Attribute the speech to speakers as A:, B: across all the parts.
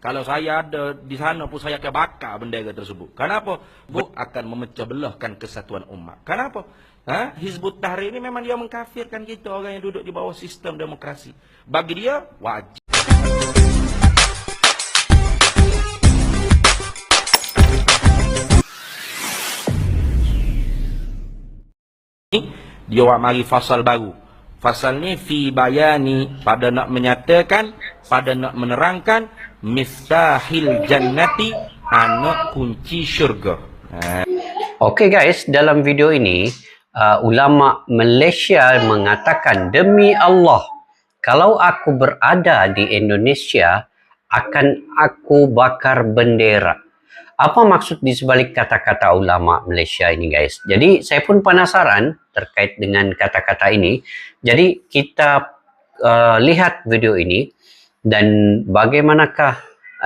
A: Kalau saya ada di sana pun saya akan bakar bendera tersebut. Kenapa? Akan memecah belahkan kesatuan umat. Kenapa? Hizbut Tahrir ini memang dia mengkafirkan kita orang yang duduk di bawah sistem demokrasi. Bagi dia wajib. Dia mari fasal baru. Fasal ni fi bayani, pada nak menyatakan, pada nak menerangkan miftahil jannati, anak kunci syurga.
B: Okey guys, dalam video ini ulama Malaysia mengatakan, demi Allah, kalau aku berada di Indonesia akan aku bakar bendera. Apa maksud di sebalik kata-kata ulama Malaysia ini guys? Jadi saya pun penasaran terkait dengan kata-kata ini. Jadi kita lihat video ini dan bagaimanakah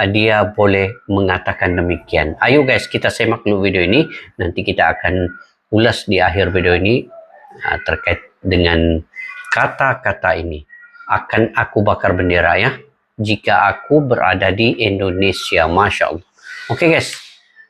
B: dia boleh mengatakan demikian. Ayo guys, kita semak dulu video ini. Nanti kita akan ulas di akhir video ini terkait dengan kata-kata ini. Akan aku bakar bendera ya, jika aku berada di Indonesia. Masya Allah. Oke guys,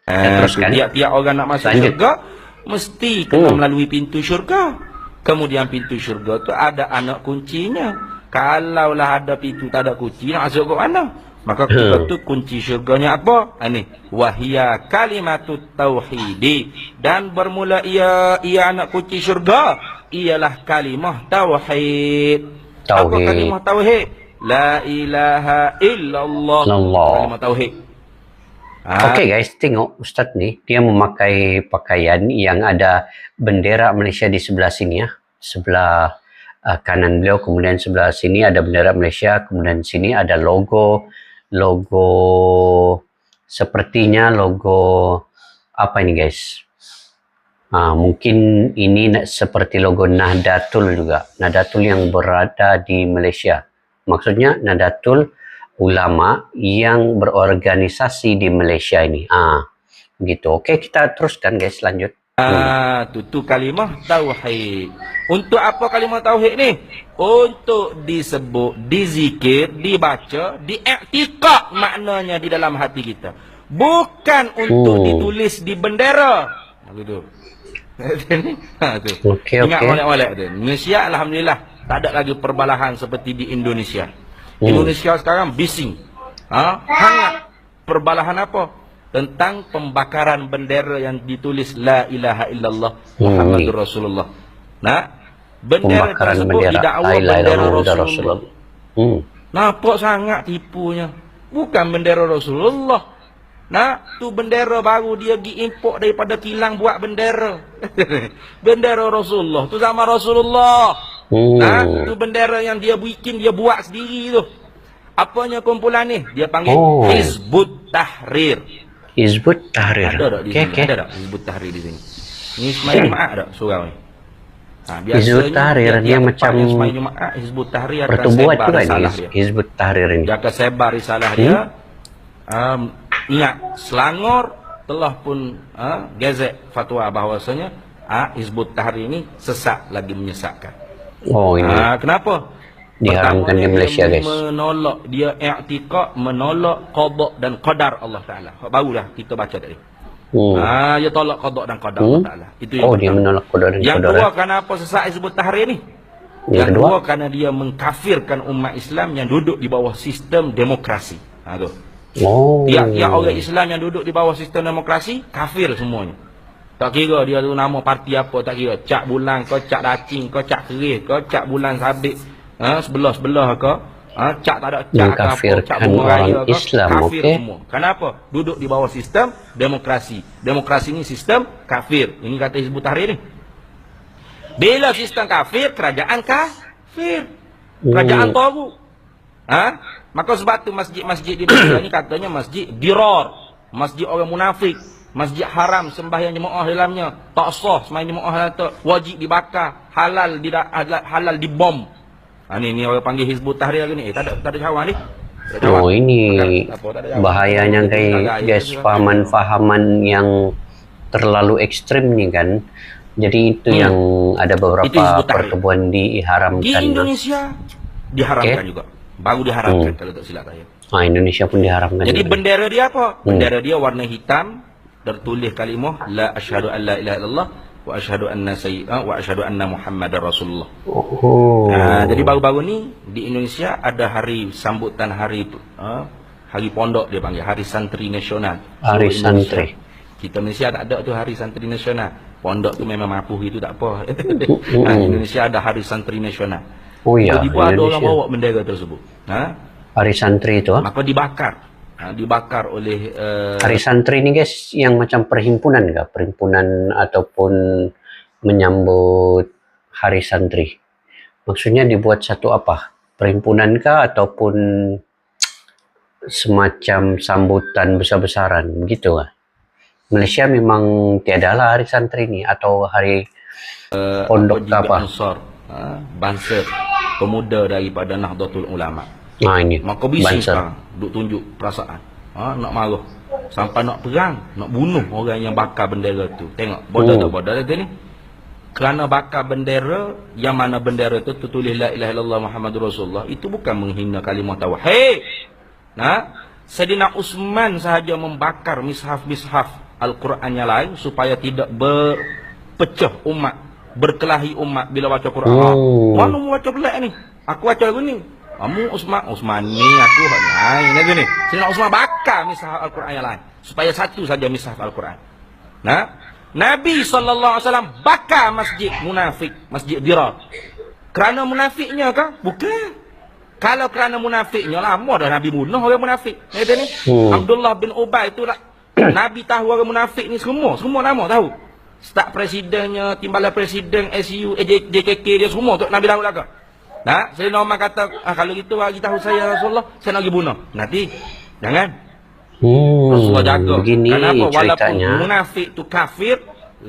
B: teruskan.
A: Tiap-tiap orang nak masuk syurga mesti kena melalui pintu syurga. Kemudian pintu syurga tu ada anak kuncinya. Kalaulah ada pintu tak ada kunci, nak masuk ke mana? Maka kita tu kunci syurganya apa? Ini wahia kalimatut tauhidi, dan bermula ia anak kunci syurga ialah kalimah tauhid. Apa kalimah tauhid? La ilaha illallah. Kalimah tauhid.
B: Okey guys, tengok Ustaz ni, dia memakai pakaian yang ada bendera Malaysia di sebelah sini ya. Sebelah kanan beliau, kemudian sebelah sini ada bendera Malaysia, kemudian sini ada logo sepertinya logo apa ini guys? Mungkin ini seperti logo Nahdlatul juga. Nahdlatul yang berada di Malaysia. Maksudnya Nahdlatul ulama yang berorganisasi di Malaysia ini. Begitu. Okey, kita teruskan guys, lanjut.
A: Itu kalimah tauhid. Untuk apa kalimah tauhid ni? Untuk disebut, dizikir, dibaca, diiktikad maknanya di dalam hati kita. Bukan untuk ditulis di bendera. Begitu.
B: Okey.
A: Ingat molek-molek tu. Malaysia alhamdulillah tak ada lagi perbalahan seperti di Indonesia. Indonesia sekarang bising. Hangat. Perbalahan apa? Tentang pembakaran bendera yang ditulis La ilaha illallah Muhammadur Rasulullah. Bendera tersebut didakwa bendera Rasulullah. Nampak sangat tipunya. Bukan bendera Rasulullah. Tu bendera baru dia import daripada kilang buat bendera. Bendera Rasulullah. Tu sama Rasulullah. Tu bendera yang dia bikin, dia buat sendiri tu. Apanya kumpulan ni? Dia panggil Hizbut Tahrir.
B: Hizbut Tahrir.
A: Ada tak di sini? Ada tak Hizbut Tahrir di sini? Ni Ismail Jumaat tak surau ni?
B: Hizbut Tahrir dia macam
A: Ismail Jumaat, Hizbut Tahrir akan
B: pertubuhan
A: sebar
B: juga
A: risalah
B: ini.
A: dia.
B: Hizbut Tahrir ini.
A: Dia akan sebar risalah dia. Ingat, Selangor telah pun gazet fatwa bahawasanya Hizbut Tahrir ini sesat lagi menyesatkan.
B: Ini.
A: Kenapa?
B: Diharamkan di Malaysia guys.
A: Menolak, dia i'tikad, menolak qada dan qadar Allah Taala. Barulah kita baca tadi. Dia tolak qada dan qadar Allah Taala. Itu yang
B: dia menolak qada dan qadar.
A: Yang kedua, kenapa sesat Hizbut Tahrir ni? Yang kedua kerana dia mengkafirkan umat Islam yang duduk di bawah sistem demokrasi. Tiap-tiap orang Islam yang duduk di bawah sistem demokrasi kafir semuanya. Tak kira dia tu nama parti apa, tak kira. Cak bulan, kau cak dacing, kau cak keris, kau cak bulan sabit, sebelah-sebelah ke, cak tak ada cak apa, cak bunga raya ke, kafir semua. Kenapa? Duduk di bawah sistem demokrasi. Demokrasi ni sistem kafir. Ini kata Hizbut Tahrir ni. Bila sistem kafir, kerajaan kafir. Kerajaan tahu. Maka sebab tu masjid-masjid di Malaysia ni katanya masjid dirar, masjid orang munafik. Masjid haram, sembahyang jemaah dalamnya tak sah, sembahyang jemaah tu wajib dibakar, halal dibom. Ni orang panggil Hizbut Tahrir ni. Tak ada cawan ni.
B: Ini bahayanya guys, fahaman-fahaman yang terlalu ekstrim ni kan. Jadi itu yang ada beberapa pertubuhan diharamkan.
A: Di Indonesia diharamkan juga. Baru diharamkan kalau tak silap saya.
B: Indonesia pun diharamkan.
A: Jadi bendera dia apa? Bendera dia warna hitam, tertulis kalimah la asyhadu an la ilaha illallah wa asyhadu anna Muhammadar Rasulullah. Jadi baru-baru ni di Indonesia ada hari sambutan hari pondok, dia panggil Hari Santri Nasional.
B: Hari Santri.
A: Kita Malaysia ada tu Hari Santri Nasional. Pondok tu memang mampu itu tak apa. Indonesia ada Hari Santri Nasional.
B: Oh ya.
A: Tiba-tiba ada orang bawa bendera tersebut.
B: Hari Santri itu.
A: Maka dibakar. Dibakar oleh
B: Hari Santri ni guys yang macam perhimpunan kah? Perhimpunan ataupun menyambut Hari Santri. Maksudnya dibuat satu apa? Perhimpunan kah ataupun semacam sambutan besar-besaran begitu kah? Malaysia memang tiadalah Hari Santri ni atau hari pondok apa?
A: Ansar, Banser, pemuda daripada Nahdlatul Ulama.
B: Ini.
A: Maka bising sekarang duk tunjuk perasaan. Nak marah. Sampai nak perang, nak bunuh orang yang bakar bendera tu. Tengok, bodoh tak bodoh tu ni. Kerana bakar bendera, yang mana bendera tu tertulis la ilaha illallah Muhammadur Rasulullah, itu bukan menghina kalimah tauhid. Sayyidina Utsman sahaja membakar mishaf-mishaf Al-Quran yang lain supaya tidak berpecah umat, berkelahi umat bila baca Quran. Mana mu baca belak ni? Aku baca lagu ni. Kamu Utsman ni aku lain lagi ni. Sayyidina Utsman bakar mishaf Al-Quran yang lain supaya satu saja mishaf Al-Quran. Nabi SAW bakar masjid munafik, Masjid Dirar. Kerana munafiknya kah? Bukan. Kalau kerana munafiknya, lama dah Nabi bunuh orang munafik. Kata ni, Abdullah bin Ubay tu lah. Nabi tahu orang munafik ni semua nama tahu. Staf presidennya, timbalan presiden, SU, JKK dia semua tu Nabi tahu lah ke. Sayyidina Umar kata, kalau gitu bagi tahu saya Rasulullah, saya nak pergi bunuh. Nanti, jangan. Rasulullah jaga. Kenapa? Walaupun munafik tu kafir,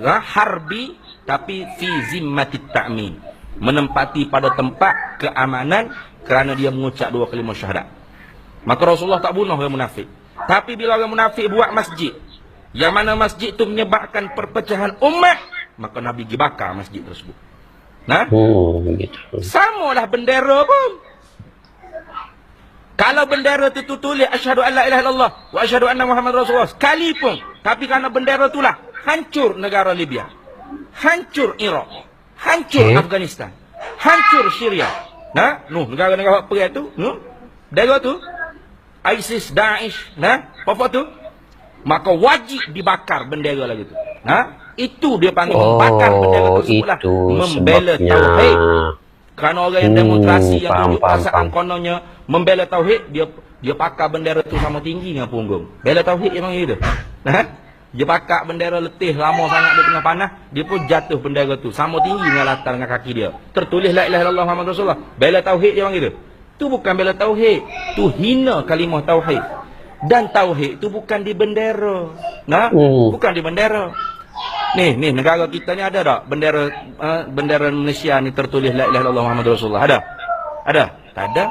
A: harbi, tapi fi zimmatit ta'min. Menempati pada tempat keamanan kerana dia mengucap dua kalimah syahadat. Maka Rasulullah tak bunuh orang munafik. Tapi bila orang munafik buat masjid, yang mana masjid itu menyebabkan perpecahan umat, maka Nabi pergi bakar masjid tersebut. Sama lah bendera pun. Kalau bendera itu tulis asyhadu an la ilaha illallah wa asyhadu anna Muhammad Rasulullah sekalipun, tapi kerana bendera itulah hancur negara Libya, hancur Iraq, hancur Afghanistan, hancur Syria. Negara-negara perang tu, bendera tu ISIS, Daesh, apa tu? Maka wajib dibakar bendera lagi tu. Itu dia panggil membakar bendera tersebutlah, membela tauhid. Kerana orang yang demonstrasi yang tunjuk perasaan kononnya membela tauhid, dia bakar bendera tu sama tinggi dengan punggung. Bela tauhid memang gitu. Dia bakar bendera letih lama sangat di tengah panas, dia pun jatuh bendera tu sama tinggi dengan latar dengan kaki dia. Tertulis la ilaha illallah Muhammad Rasulullah. Bela tauhid dia memang gitu. Itu bukan bela tauhid, tu hina kalimah tauhid. Dan tauhid tu bukan di bendera. Bukan di bendera. Ni negara kita ni ada tak bendera Malaysia ni tertulis la ilaha illallah Muhammad Rasulullah? Ada? Tak ada.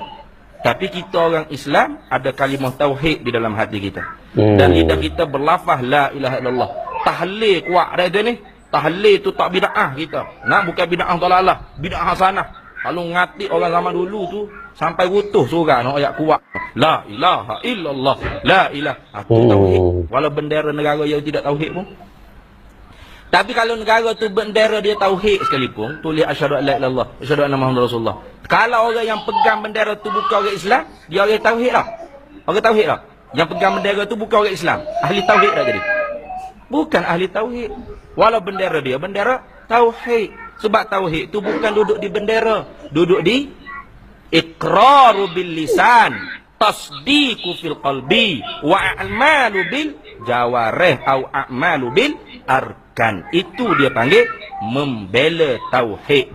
A: Tapi kita orang Islam ada kalimah tauhid di dalam hati kita. Dan lidah kita berlafaz la ilaha illallah. Tahlil kuat dah tu ni. Tahlil tu tak bid'ah kita. Bukan bid'ah dalalah, bid'ah hasanah. Kalau ngati orang zaman dulu tu sampai rutuh surah ayat kuat. La ilaha illallah, la ilaha. Itu tauhid. Walau bendera negara yang tidak tauhid pun. Tapi kalau negara tu bendera dia tauhid sekalipun, tulis asyhadu an la ilaha illallah, asyhadu anna Muhammadar Rasulullah. Kalau orang yang pegang bendera tu bukan orang Islam, dia orang tauhid lah. Orang tauhid lah. Yang pegang bendera tu bukan orang Islam, ahli tauhid dah jadi. Bukan ahli tauhid. Walau bendera dia bendera tauhid. Sebab tauhid tu bukan duduk di bendera, duduk di iqraru bil lisan, tasdiqu fil qalbi, wa a'malu bil jawarih au a'malu bil arkan. Itu dia panggil membela tauhid.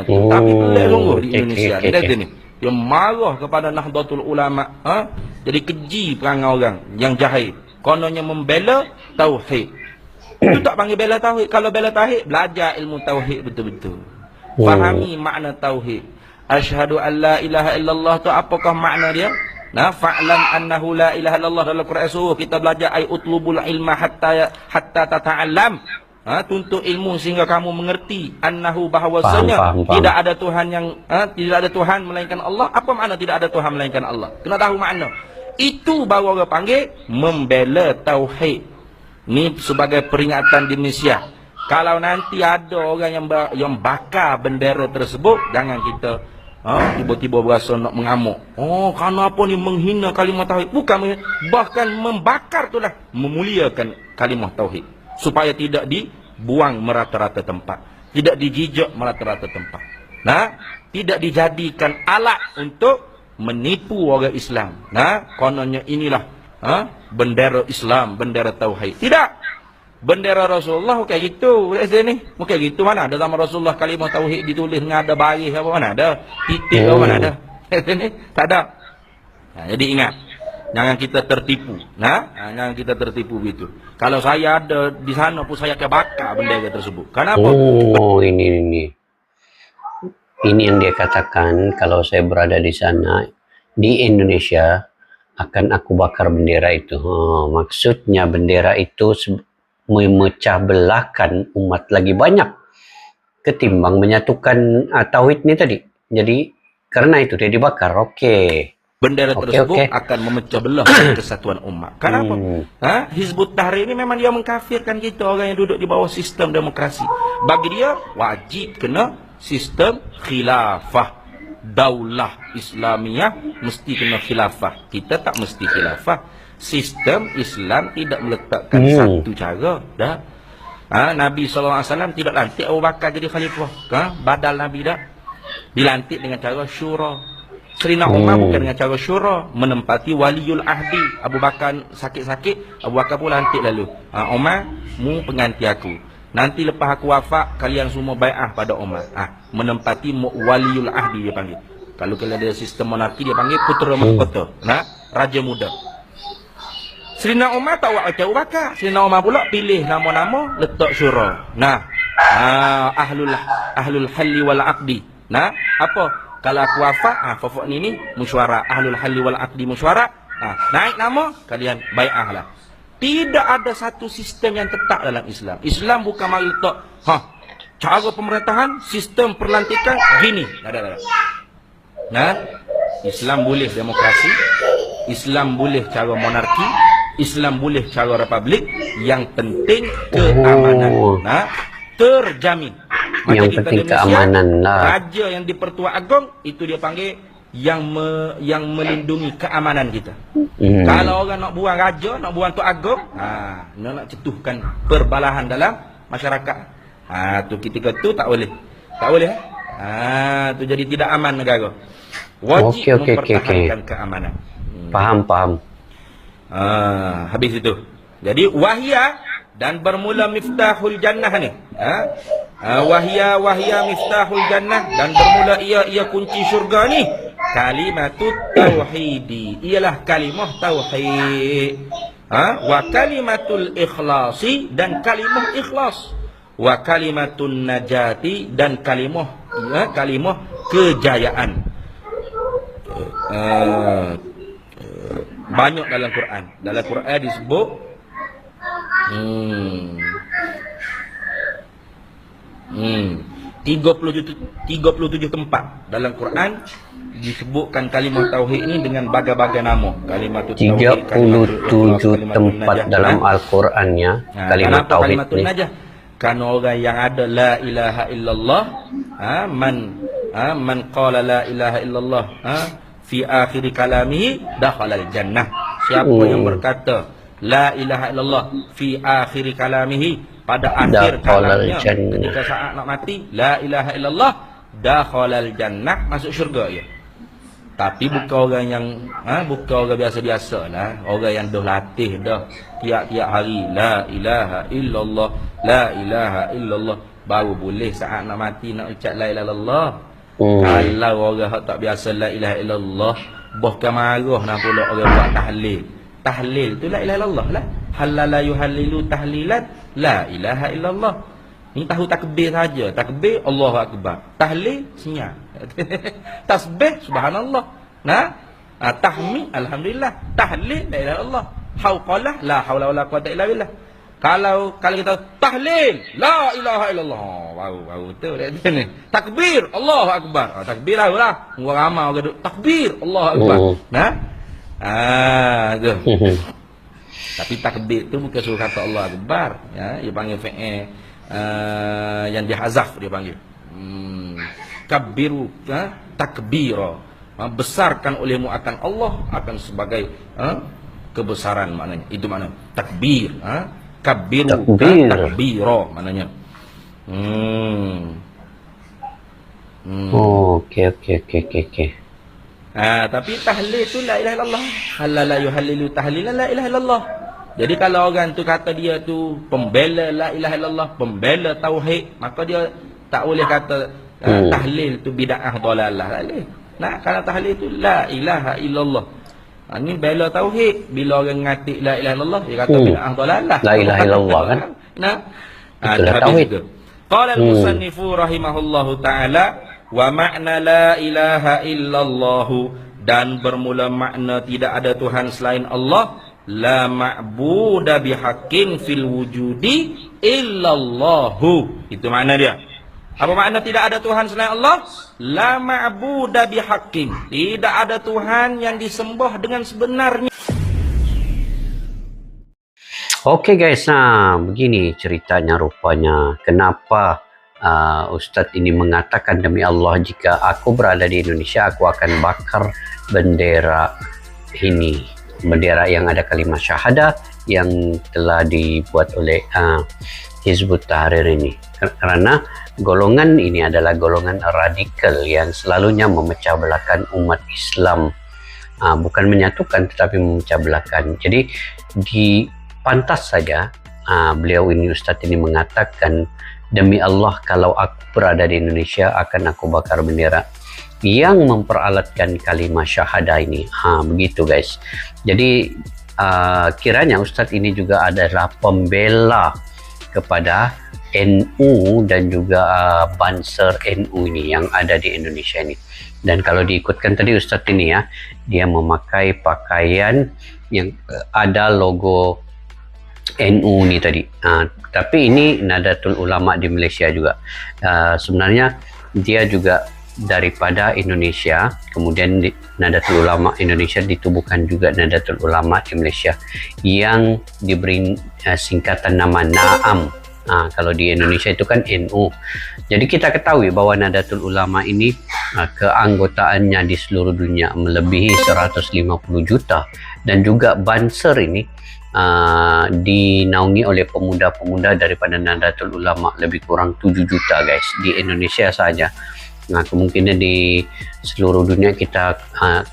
A: Tapi boleh sungguh di Indonesia. Ni dia marah kepada Nahdlatul Ulama. Jadi keji perangai orang yang jahil. Kononnya membela tauhid. Itu tak panggil bela tauhid. Kalau bela tauhid, belajar ilmu tauhid betul-betul. Fahami makna tauhid. Asyhadu an la ilaha illallah tu apakah makna dia? Fa'lam annahu la ilaha illallah dalam Quran suruh kita belajar ay utlubul ilma hatta tata'allam. tuntut ilmu sehingga kamu mengerti annahu bahawasanya tidak ada Tuhan yang tidak ada Tuhan melainkan Allah. Apa makna tidak ada Tuhan melainkan Allah? Kena tahu makna. Itu baru orang panggil membela tauhid. Ni sebagai peringatan di Malaysia. Kalau nanti ada orang yang bakar bendera tersebut, jangan kita tiba-tiba berasa nak mengamuk. Oh, kerana apa ni menghina kalimah tauhid? Bukan, bahkan membakar itulah memuliakan kalimah tauhid. Supaya tidak dibuang merata-rata tempat. Tidak dijijak merata-rata tempat. Nah, tidak dijadikan alat untuk menipu orang Islam. Nah, kononnya inilah bendera Islam, bendera tauhid. Tidak. Bendera Rasulullah kayak gitu. Ni kayak gitu, mana ada nama Rasulullah kalimah tauhid ditulis dengan ada baris apa, mana ada titik apa, mana ada. Ni tak ada. Nah, jadi ingat, jangan kita tertipu. Jangan kita tertipu begitu. Kalau saya ada di sana pun saya akan bakar bendera tersebut. Kenapa?
B: Oh, ini yang dia katakan, kalau saya berada di sana di Indonesia akan aku bakar bendera itu. Maksudnya bendera itu memecah belahkan umat lagi banyak ketimbang menyatukan tauhid ni tadi. Jadi karena itu dia dibakar.
A: Bendera tersebut akan memecah belah kesatuan umat. Kenapa? Hizbut Tahrir ini memang dia mengkafirkan kita orang yang duduk di bawah sistem demokrasi. Bagi dia wajib kena sistem khilafah. Daulah Islamiyah mesti kena khilafah. Kita tak mesti khilafah. Sistem Islam tidak meletakkan satu cara. Nabi SAW tidak lantik Abu Bakar jadi khalifah. Badal Nabi dah dilantik dengan cara syura. Serina Umar bukan dengan cara syura, menempati waliul ahdi. Abu Bakar sakit-sakit, Abu Bakar pun lantik lalu. Umar, mu pengganti aku. Nanti lepas aku wafat, kalian semua bai'ah pada Umar. Menempati waliul ahdi dia panggil. Kalau ada sistem monarki dia panggil putera mahkota. Raja muda. Serina Umar tak buat macam Abu Bakar. Serina Umar pula pilih nama-nama, letak syura. Ahlul halli wal aqdi. Apa? Kalau aku wafat, fafak ni mesyuarat. Ahlul halli wal aqdi mesyuarat. Naik nama, kalian bai'ah lah. Tidak ada satu sistem yang tetap dalam Islam. Islam bukan mari letak cara pemerintahan, sistem perlantikan gini. Islam boleh demokrasi, Islam boleh cara monarki, Islam boleh cara republik. Yang penting keamanan. Terjamin.
B: Yang penting keamanan lah.
A: Raja yang di Pertua Agong itu dia panggil yang melindungi keamanan kita. Kalau orang nak buang raja, nak buang Tok Agong, nak cetuhkan perbalahan dalam masyarakat. Tu ketika tu tak boleh. Tak boleh. Tu jadi tidak aman negara. Wajib mempertahankan keamanan.
B: Faham.
A: Habis itu. Jadi wahya dan bermula miftahul jannah ni. Wahya miftahul jannah dan bermula ia kunci syurga ni. Kalimatut tauhidi, ialah kalimah tauhid. Wa kalimatul ikhlasi, dan kalimah ikhlas. Wa kalimatun najati, dan kalimah kejayaan. Banyak dalam Quran. Dalam Quran disebut 37 tempat dalam Quran disebutkan kalimah tauhid ini dengan berbagai nama. Kalimah tauhid
B: 37 tempat dalam Al-Qurannya kalimah tauhid ini.
A: Karena orang yang ada la ilaha illallah, man qala la ilaha illallah fi akhir kalamihi dakhala al-jannah. Siapa yang berkata la ilaha illallah fi akhir kalamihi, pada akhir kalamnya, ketika saat nak mati, la ilaha illallah dakhalal jannah, masuk syurga ya. Tapi bukan orang yang bukan orang biasa-biasa lah, orang yang dah latih dah tiap-tiap hari la ilaha illallah, la ilaha illallah, baru boleh saat nak mati nak ucap la ilaha illallah. Kalau orang tak biasa la ilaha illallah, bahkan marah nak pula orang buat tahlil. Tahlil tu la ilaha illallah lah. Halala yuhallilu tahlilan la ilaha illallah. Ni tahu takbir saja. Takbir Allahu akbar. Tahlil senyap. Tasbih subhanallah. Tahmid alhamdulillah. Tahlil la ilaha illallah. Hauqalah la haula wala quwata illa billah. Kalau kita tahlil la ilaha illallah, baru betul dia ni. Takbir Allahu akbar. Takbir lah. Orang ramai orang duk takbir Allahu akbar. Nah. Tu. Tapi takbir tu bukan suruh kata Allah akbar, ya, dia panggil fi'il yang dihazaf dia panggil. Kabbiru, takbira. Besarkan olehmu akan Allah akan sebagai kebesaran maknanya. Itu makna takbir, kabbiru takbira maknanya.
B: Okey.
A: Tapi tahlil tu la ilaha illallah. Halala yuhallilu tahlilan la ilaha illallah. Jadi kalau orang tu kata dia tu pembela la ilaha illallah, pembela tauhid, maka dia tak boleh kata tahlil tu bid'ah dalalah. Nah, kalau tahlil tu la ilaha illallah. Ini bela tauhid. Bila orang ngatik la ilaha illallah, dia kata bid'ah dalalah.
B: La ilaha illallah kan.
A: Nah,
B: itulah tauhid.
A: Qala al-musannifu rahimahullahu taala wa makna la ilaha illallah, dan bermula makna tidak ada Tuhan selain Allah, la ma'buda bihaqqin fil wujudi illallahu. Itu makna dia. Apa makna tidak ada Tuhan selain Allah? La ma'buda bihaqqin, tidak ada Tuhan yang disembah dengan sebenarnya.
B: Okey guys, begini ceritanya rupanya. Kenapa Ustaz ini mengatakan demi Allah, jika aku berada di Indonesia, aku akan bakar bendera ini, bendera yang ada kalimat syahadah yang telah dibuat oleh Hizbut Tahrir ini. Karena golongan ini adalah golongan radikal yang selalunya memecah belahkan umat Islam, bukan menyatukan tetapi memecah belahkan. Jadi pantas saja beliau ini, Ustaz ini mengatakan, demi Allah kalau aku berada di Indonesia akan aku bakar bendera yang memperalatkan kalimat syahadah ini. Begitu guys. Jadi kiranya Ustaz ini juga adalah pembela kepada NU dan juga Banser NU ini yang ada di Indonesia ini. Dan kalau diikutkan tadi Ustaz ini ya, dia memakai pakaian yang ada logo NU ni tadi. Tapi ini Nahdlatul Ulama di Malaysia juga. Sebenarnya dia juga daripada Indonesia, kemudian Nahdlatul Ulama Indonesia ditubuhkan juga Nahdlatul Ulama di Malaysia yang diberi singkatan nama NAAM. Kalau di Indonesia itu kan NU. Jadi kita ketahui bahwa Nahdlatul Ulama ini keanggotaannya di seluruh dunia melebihi 150 juta, dan juga Banser ini dinaungi oleh pemuda-pemuda daripada Nahdlatul Ulama lebih kurang 7 juta guys di Indonesia saja. Kemungkinan di seluruh dunia kita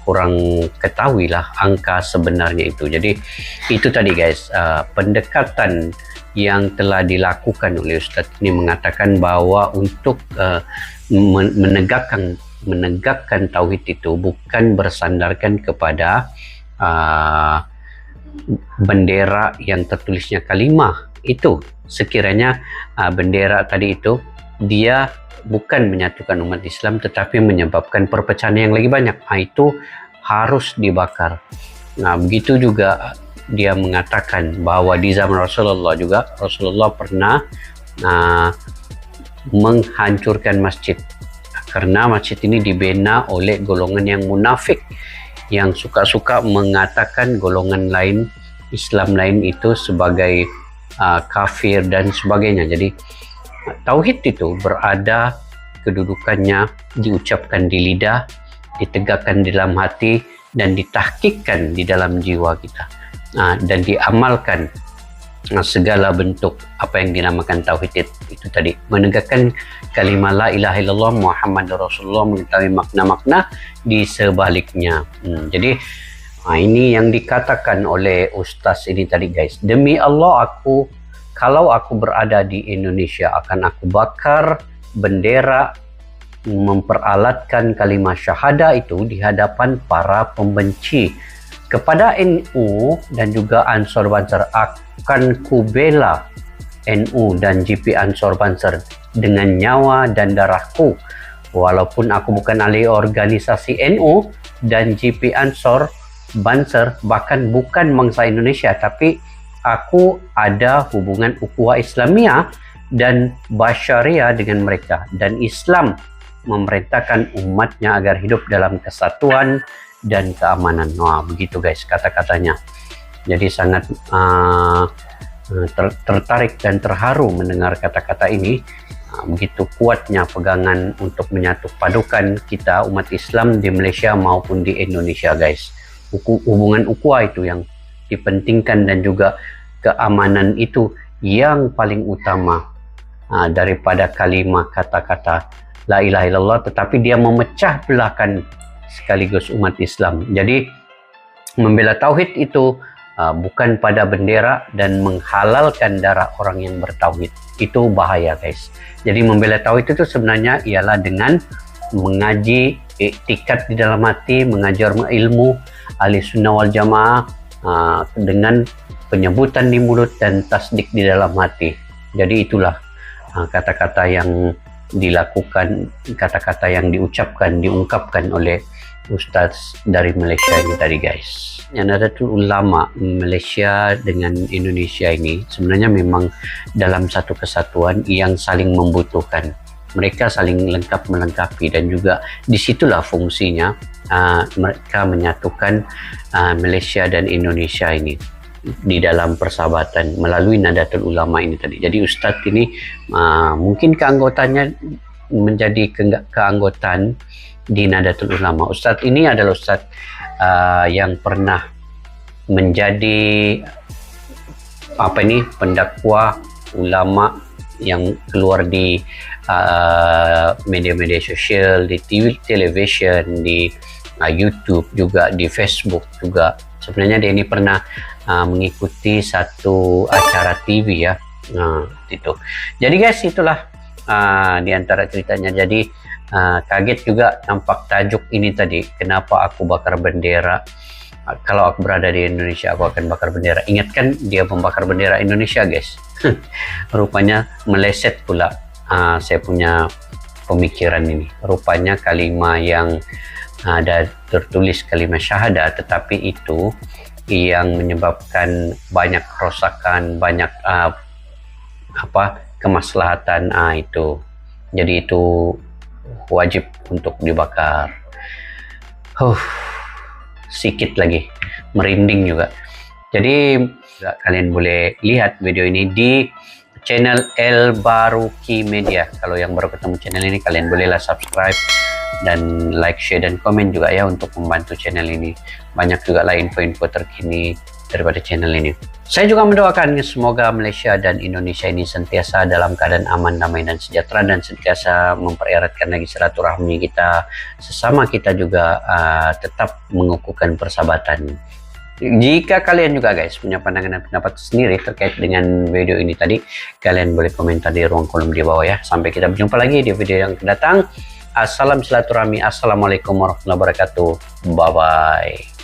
B: kurang ketahui lah angka sebenarnya itu. Jadi itu tadi guys, pendekatan yang telah dilakukan oleh Ustaz ini mengatakan bahwa untuk menegakkan tauhid itu bukan bersandarkan kepada bendera yang tertulisnya kalimah itu. Sekiranya bendera tadi itu dia bukan menyatukan umat Islam tetapi menyebabkan perpecahan yang lagi banyak, itu harus dibakar. Begitu juga dia mengatakan bahwa di zaman Rasulullah juga, Rasulullah pernah menghancurkan masjid karena masjid ini dibina oleh golongan yang munafik yang suka-suka mengatakan golongan lain, Islam lain itu sebagai kafir dan sebagainya. Jadi tauhid itu berada kedudukannya diucapkan di lidah, ditegakkan di dalam hati, dan ditahkikkan di dalam jiwa kita, dan diamalkan segala bentuk apa yang dinamakan tauhid itu tadi, menegakkan kalimah la ilaha illallah Muhammadur Rasulullah, mengetahui makna-makna di sebaliknya. Jadi ini yang dikatakan oleh Ustaz ini tadi guys, demi Allah kalau aku berada di Indonesia akan aku bakar bendera memperalatkan kalimah syahadah itu di hadapan para pembenci kepada NU dan juga Ansor Banser. Akan kubela NU dan GP Ansor Banser dengan nyawa dan darahku, walaupun aku bukan ahli organisasi NU dan GP Ansor Banser, bahkan bukan bangsa Indonesia, tapi aku ada hubungan ukhuwah Islamiyah dan basyariah dengan mereka, dan Islam memerintahkan umatnya agar hidup dalam kesatuan dan keamanan. Wah, begitu guys kata-katanya. Jadi sangat tertarik dan terharu mendengar kata-kata ini. Begitu kuatnya pegangan untuk menyatu padukan kita umat Islam di Malaysia maupun di Indonesia guys. Hubungan ukhuwah itu yang dipentingkan, dan juga keamanan itu yang paling utama daripada kalimah kata-kata la ilaha illallah, tetapi dia memecah belahkan sekaligus umat Islam. Jadi membela tauhid itu bukan pada bendera dan menghalalkan darah orang yang bertauhid. Itu bahaya guys. Jadi membela tauhid itu sebenarnya ialah dengan mengaji iktikad di dalam hati, mengajar ilmu ahli sunnah wal jamaah dengan penyebutan di mulut dan tasdik di dalam hati. Jadi itulah kata-kata yang dilakukan, kata-kata yang diucapkan, diungkapkan oleh Ustaz dari Malaysia ini tadi guys. Nahdlatul Ulama Malaysia dengan Indonesia ini sebenarnya memang dalam satu kesatuan yang saling membutuhkan. Mereka saling lengkap melengkapi, dan juga disitulah fungsinya mereka menyatukan Malaysia dan Indonesia ini di dalam persahabatan melalui Nahdlatul Ulama ini tadi. Jadi Ustaz ini mungkin keanggotaannya menjadi keanggotaan di Nahdlatul Ulama. Ustaz ini adalah Ustaz yang pernah menjadi pendakwa ulama yang keluar di media-media sosial, di TV, television, di YouTube juga, di Facebook juga. Sebenarnya dia ini pernah mengikuti satu acara TV ya. Itu. Jadi guys, itulah di antara ceritanya. Jadi kaget juga nampak tajuk ini tadi, kenapa aku bakar bendera. Kalau aku berada di Indonesia, aku akan bakar bendera. Ingat kan dia membakar bendera Indonesia guys. Rupanya meleset pula saya punya pemikiran ini. Rupanya kalimat yang ada tertulis kalimat syahadat, tetapi itu yang menyebabkan banyak kerosakan, banyak kemaslahatan itu. Jadi itu wajib untuk dibakar. Sikit lagi merinding juga. Jadi kalian boleh lihat video ini di channel El Baruki Media. Kalau yang baru ketemu channel ini, kalian bolehlah subscribe dan like, share, dan komen juga ya untuk membantu channel ini. Banyak juga lah info-info terkini daripada channel ini. Saya juga mendoakan semoga Malaysia dan Indonesia ini sentiasa dalam keadaan aman, damai, dan sejahtera, dan sentiasa mempereratkan lagi silaturahmi kita sesama kita, juga tetap mengukuhkan persahabatan. Jika kalian juga guys punya pandangan dan pendapat sendiri terkait dengan video ini tadi, kalian boleh komentar di ruang kolom di bawah ya. Sampai kita berjumpa lagi di video yang akan datang. Assalam silaturahmi. Assalamualaikum warahmatullahi wabarakatuh. Bye bye.